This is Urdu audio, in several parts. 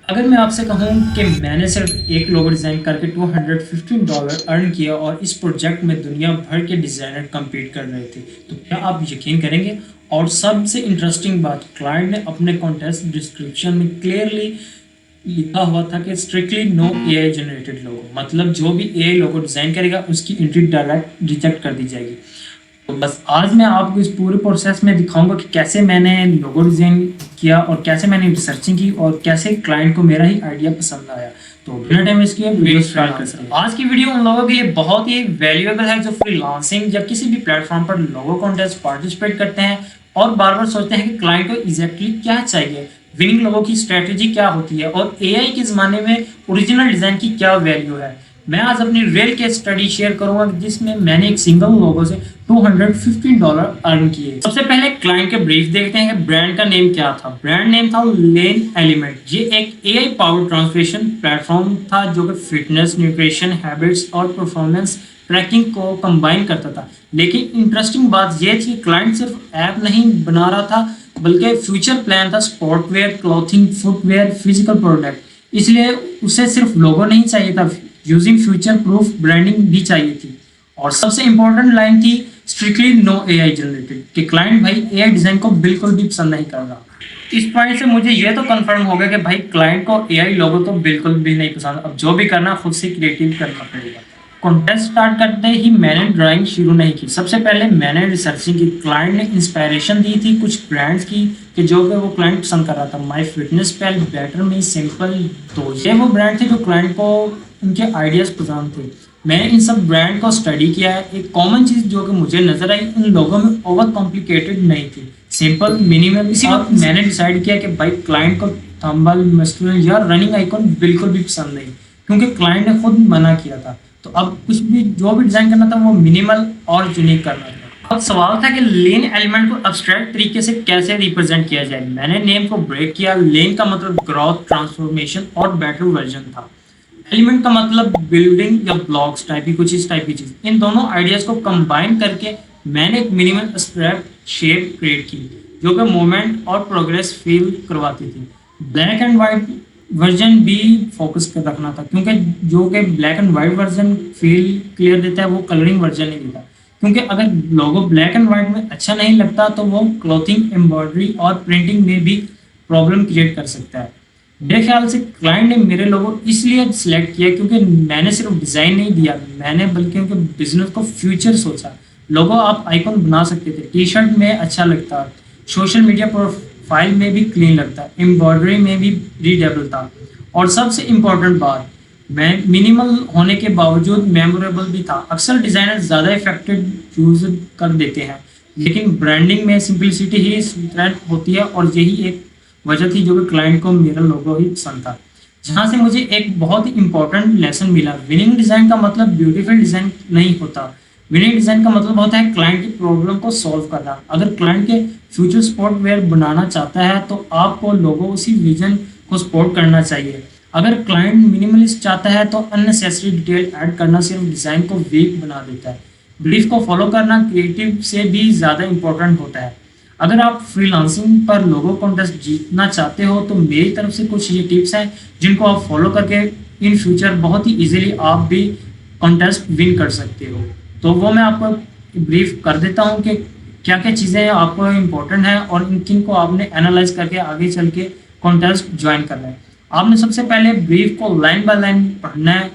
اگر میں آپ سے کہوں کہ میں نے صرف ایک لوگو ڈیزائن کر کے $215 ارن کیا اور اس پروجیکٹ میں دنیا بھر کے ڈیزائنر کمپیٹ کر رہے تھے تو کیا آپ یقین کریں گے؟ اور سب سے انٹرسٹنگ بات، کلائنٹ نے اپنے کانٹیسٹ ڈسکرپشن میں کلیئرلی لکھا ہوا تھا کہ اسٹرکٹلی نو اے آئی جنریٹڈ لوگو، مطلب جو بھی اے آئی لوگو ڈیزائن کرے گا اس کی انٹری ڈائریکٹ ریجیکٹ کر دی جائے گی۔ تو بس آج میں آپ کو اس پورے پروسیس میں دکھاؤں گا کہ کیسے میں نے لوگو ڈیزائن کیا اور کیسے میں نے ریسرچنگ کی اور کیسے کلائنٹ کو میرا ہی آئیڈیا پسند آیا۔ تو بنا ٹائم اس کی ویڈیو اسٹارٹ کر سکتے ہیں۔ آج کی ویڈیو ان لوگوں کے لیے بہت ہی ویلیویبل ہے جو فری لانسنگ یا کسی بھی پلیٹ فارم پر لوگو کانٹیسٹ پارٹیسپیٹ کرتے ہیں اور بار بار سوچتے ہیں کہ کلائنٹ کو ایگزیکٹلی کیا چاہیے، وننگ لوگو کی اسٹریٹجی کیا ہوتی ہے اور اے آئی کے زمانے میں اوریجنل ڈیزائن کی کیا ویلیو ہے۔ میں آج اپنی ریل کیس اسٹڈی شیئر کروں گا جس میں نے ایک سنگل لوگو سے $215 ارن کیے۔ سب سے پہلے کلائنٹ کے بریف دیکھتے ہیں کہ برانڈ کا نیم کیا تھا۔ برانڈ نیم تھا لین ایلیمنٹ۔ یہ ایک اے آئی پاور ٹرانسلیشن پلیٹ فارم تھا جو کہ فٹنس، نیوٹریشن، ہیبٹس اور پرفارمنس ٹریکنگ کو کمبائن کرتا تھا۔ لیکن انٹرسٹنگ بات یہ تھی، کلائنٹ صرف ایپ نہیں بنا رہا تھا بلکہ فیوچر پلان تھا، sport wear, clothing, footwear, physical product. اس لیے اسے صرف لوگو نہیں چاہیے تھا، یوزنگ فیوچر پروف برانڈنگ بھی چاہیے تھی۔ اور سب سے امپورٹنٹ لائن تھی اسٹرکٹلی نو اے آئی جنریٹڈ، کہ کلائنٹ بھائی اے آئی ڈیزائن کو بالکل بھی پسند نہیں کر رہا۔ اس پوائنٹ سے مجھے یہ تو کنفرم ہو گیا کہ بھائی کلائنٹ کو اے آئی لوگو تو بالکل بھی نہیں پسند، اب جو بھی کرنا خود سے کریٹیو کرنا پڑے گا۔ کانٹیسٹ اسٹارٹ کرتے ہی میں نے ڈرائنگ شروع نہیں کی، سب سے پہلے میں نے ریسرچنگ کی۔ کلائنٹ نے انسپائریشن دی تھی کچھ برانڈس کی کہ جو کہ وہ کلائنٹ پسند کر رہا تھا، مائی فٹنس پال، بیٹر می، سمپل۔ تو یہ وہ برانڈ تھے جو کلائنٹ کو ان کے آئیڈیاز پسند تھے۔ میں نے ان سب برانڈ کو اسٹڈی کیا ہے۔ ایک کامن چیز جو کہ مجھے نظر آئی، ان لوگوں میں اوور کمپلیکیٹڈ نہیں تھی، سمپل، منیمل۔ اسی وقت میں نے ڈیسائیڈ کیا کہ بھائی کلائنٹ کو تھمبل، مسکولن یا رننگ آئیکن بالکل بھی پسند نہیں، کیونکہ کلائنٹ نے خود منع کیا تھا۔ تو اب کچھ بھی جو بھی ڈیزائن کرنا تھا وہ منیمل اور یونیک کرنا تھا۔ اب سوال تھا کہ لین ایلیمنٹ کو ابسٹریکٹ طریقے سے کیسے ریپرزینٹ کیا جائے۔ میں نے نیم کو بریک کیا۔ لین کا مطلب گروتھ، ٹرانسفارمیشن اور بیٹر ورژن تھا۔ ایلیمنٹ کا مطلب بلڈنگ یا بلاکس ٹائپ کی کچھ اس ٹائپ کی چیز۔ ان دونوں آئیڈیاز کو کمبائن کر کے میں نے ایک منیمل ابسٹریکٹ شیپ کریٹ کی جو کہ موومنٹ اور پروگریس فیل کرواتی تھی۔ بلیک اینڈ وائٹ ورژن بھی فوکس کر رکھنا تھا، کیونکہ جو کہ black and white version feel clear دیتا ہے وہ کلرنگ ورژن نہیں دیتا، کیونکہ اگر لوگو بلیک اینڈ وائٹ میں اچھا نہیں لگتا تو وہ کلوتھنگ، ایمبرائڈری اور پرنٹنگ میں بھی پرابلم کریٹ کر سکتا ہے۔ میرے خیال سے کلائنٹ نے میرے لوگو اس لیے سلیکٹ کیا کیونکہ میں نے صرف ڈیزائن نہیں دیا، میں نے بلکہ ان کے بزنس کو فیوچر سوچا۔ لوگو آپ آئیکن بنا سکتے تھے، ٹی شرٹ میں اچھا لگتا، سوشل میڈیا پروفائل میں بھی کلین لگتا، ایمبرائڈری میں بھی ریڈیبل تھا، اور سب سے امپورٹنٹ بات، میں منیمل ہونے کے باوجود میموریبل بھی تھا۔ اکثر ڈیزائنر زیادہ افیکٹڈ یوز کر دیتے ہیں، لیکن برانڈنگ میں سمپلسٹی ہی اسٹرینتھ ہوتی ہے، اور یہی ایک وجہ تھی جو کہ کلائنٹ کو میرا لوگو ہی پسند تھا۔ جہاں سے مجھے ایک بہت ہی امپورٹنٹ لیسن ملا، وننگ ڈیزائن کا مطلب بیوٹیفل ڈیزائن نہیں ہوتا، وننگ ڈیزائن کا مطلب ہوتا ہے کلائنٹ کی پرابلم کو سولو کرنا۔ اگر کلائنٹ کے فیوچر سپورٹ ویئر بنانا چاہتا ہے تو آپ کو لوگو اسی ویژن کو سپورٹ کرنا چاہیے۔ اگر کلائنٹ منیملسٹ چاہتا ہے تو اننیسیسری ڈیٹیل ایڈ کرنا صرف ڈیزائن کو ویک بنا دیتا ہے۔ بریف کو فالو کرنا کریٹو سے بھی زیادہ امپورٹنٹ ہوتا ہے۔ اگر آپ فری لانسنگ پر لوگو کانٹیسٹ جیتنا چاہتے ہو تو میری طرف سے کچھ یہ ٹپس ہیں جن کو آپ فالو کر کے ان فیوچر بہت ہی ایزیلی آپ بھی کانٹیسٹ ون کر سکتے ہو۔ تو وہ میں آپ کو بریف کر دیتا ہوں کہ کیا کیا چیزیں آپ کو امپورٹنٹ ہیں اور ان کن کو آپ نے انالائز کر کے آگے چل کے کانٹیسٹ جوائن کرنا ہے۔ آپ نے سب سے پہلے بریف کو لائن بائی لائن پڑھنا ہے،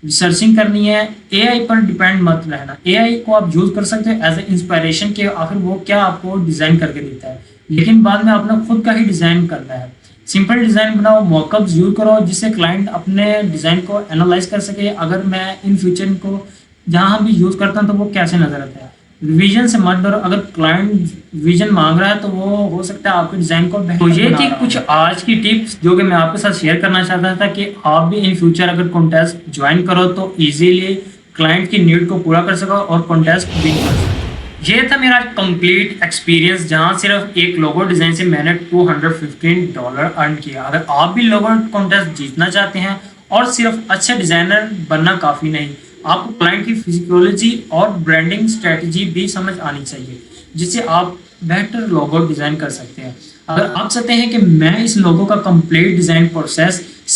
ریسرچنگ کرنی ہے، اے آئی پر ڈیپینڈ مت رہنا۔ اے آئی کو آپ یوز کر سکتے ہیں ایز اے انسپائریشن کہ آخر وہ کیا آپ کو ڈیزائن کر کے دیتا ہے، لیکن بعد میں اپنا خود کا ہی ڈیزائن کرنا ہے۔ سمپل ڈیزائن بناؤ، موک اپس یوز کرو جس سے کلائنٹ اپنے ڈیزائن کو انالائز کر سکے، اگر میں ان فیوچر کو جہاں بھی یوز کرتا ہوں تو وہ کیسے نظر آتا ہے۔ ریویژن سے مت ڈرو، اگر کلائنٹ ریویژن مانگ رہا ہے تو وہ ہو سکتا ہے آپ کے ڈیزائن کو بہتر بنا رہا ہے۔ تو یہ تھی کچھ آج کی ٹپس جو کہ میں آپ کے ساتھ شیئر کرنا چاہتا تھا کہ آپ بھی ان فیوچر اگر کانٹیسٹ جوائن کرو تو ایزیلی کلائنٹ کی نیڈ کو پورا کر سکو اور کانٹیسٹ ون کر سکو۔ یہ تھا میرا کمپلیٹ ایکسپیرینس جہاں صرف ایک لوگو ڈیزائن سے میں نے $215 ارن کیا۔ اگر آپ بھی لوگو کانٹیسٹ جیتنا چاہتے ہیں اور صرف اچھے ڈیزائنر بننا کافی نہیں، آپ کو کلائنٹ کی فزیکولوجی اور برانڈنگ اسٹریٹجی بھی سمجھ آنی چاہیے جس سے آپ بہتر لوگو ڈیزائن کر سکتے ہیں۔ اگر آپ چاہتے ہیں کہ میں اس لوگو کا کمپلیٹ ڈیزائن پروسیس